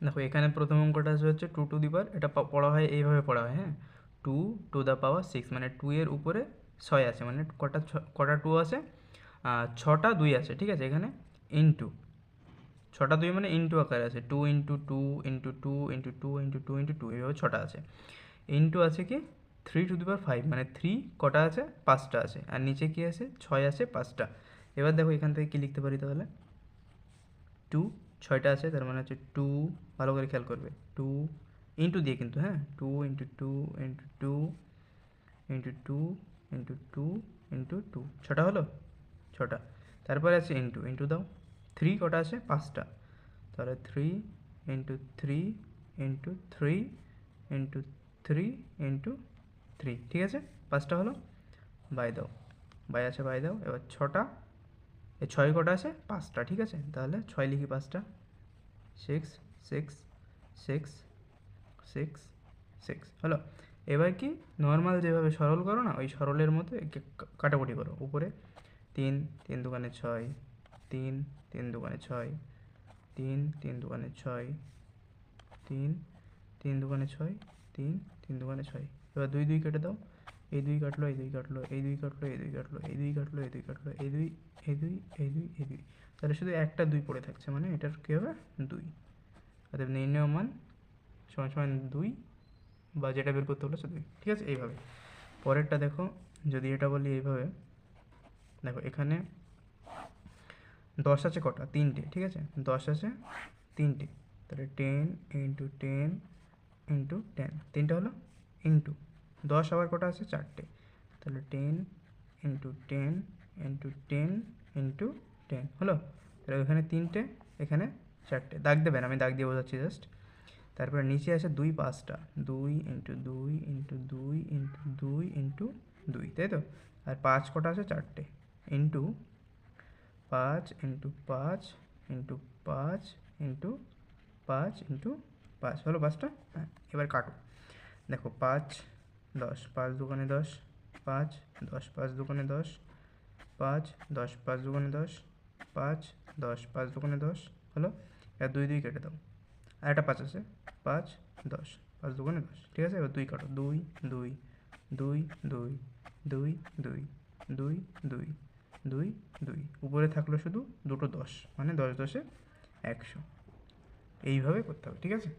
দেখো এখানে প্রথম অঙ্কটা আসবে হচ্ছে 2 টু দি পাওয়ার, এটা পড়া হয় এইভাবে পড়া হয়, হ্যাঁ, 2 টু দ্য পাওয়ার 6, মানে 2 এর উপরে 6 আছে, মানে কটা 2 আছে, 6টা 2 আছে, ঠিক আছে। এখানে ইন্টু 6টা 2 মানে ইন্টু আকারে আছে, 2 into 2 into 2 into 2 into 2 into 2, এইভাবে 6টা আছে। ইন্টু আছে কি 3 টু দি পাওয়ার 5, মানে 3 কটা আছে, 5টা আছে, আর নিচে কি আছে, 6 আছে 5টা। এবার দেখো এখান থেকে কি লিখতে পারি তাহলে, 2, 6টা আছে, তার মানে হচ্ছে 2, ভালো করে খেয়াল করবে, 2 ইন্টু দিয়ে কিন্তু, হ্যাঁ, 2 into 2 into 2 into 2 into 2 into 2, 6টা হলো, 6টা। তারপরে আছে ইন্টু, ইন্টু দাও, 3 কটা আছে, 5টা, তাহলে 3 ইন্টু 3 ইন্টু 3 ইন্টু 3 ইন্টু 3, ঠিক আছে, 5টা হলো। বাই দাও, বাই আছে, বাই দাও। এবার 6টা, এই 6 কটা আছে, 5টা, ঠিক আছে, তাহলে 6 লিখি 5টা, 6 6 6 6 6 হলো। এবার কি নর্মাল যেভাবে সরল করো না, ওই সরলের মতো একে কাটাকুটি করো। উপরে 3 3 দুগুণে 6, 3 3 দুগুণে 6, 3 3 দুগুণে 6, 3 3 দুগুণে 6, 3 3 দুগুণে 6। এবার 2 2 কেটে দাও, এই 2 কাটলো, এই 2 কাটলো, এই 2 কাটলো, এই 2 কাটলো, এই 2 কাটলো, এই 2 কাটলো, এই 2 এই 2 এই 2 এই 2, তাহলে শুধু একটা 2 পড়ে থাকছে, মানে এটার কী হবে, 2। অর্থাৎ নির্ণয় মান সমান সমান 2, বা যেটা বের করতে হলো সে 2, ঠিক আছে। এইভাবে পরেরটা দেখো, যদি এটা বলি এইভাবে, দেখো এখানে 10 আছে কটা, 3টে, ঠিক আছে, 10 আছে 3টে, তাহলে 10 ইন্টু 10 ইন্টু 10, 3টে হলো, ইন্টু 10 আবার কটা আছে, 4টে, তাহলে 10 ইন্টু 10 ইন্টু 10 ইন্টু 10 হলো। তাহলে ওখানে 3টে, এখানে 4টে, দাগ দেবেন, আমি দাগ দিয়ে বোঝাচ্ছি জাস্ট। তারপরে নিচে আছে 2 5টা, 2 ইন্টু 2 ইন্টু 2 ইন্টু 2 ইন্টু 2, তাই তো। আর 5 কটা আছে, 4টে, into 5 into 5 into 5 into 5 into 5 হলো 5টা। হ্যাঁ, এবার কাটো, দেখো 5 10, 5 দুগুণে 10, 5 10 5 দুগুণে 10, 5 10 5 দুগুণে 10, 5 10 5 দুগুণে 10 হলো। এবার 2 2 কেটে দাও, আর একটা 5 আছে, 5 10 5 দুগুণে 10, ঠিক আছে। এবার 2 কাটো, 2 2 2 2 2 2 2 2 2 2, উপরে থাকলো শুধু দুটো 10, মানে 10 10 100, এইভাবে করতে হবে, ঠিক আছে।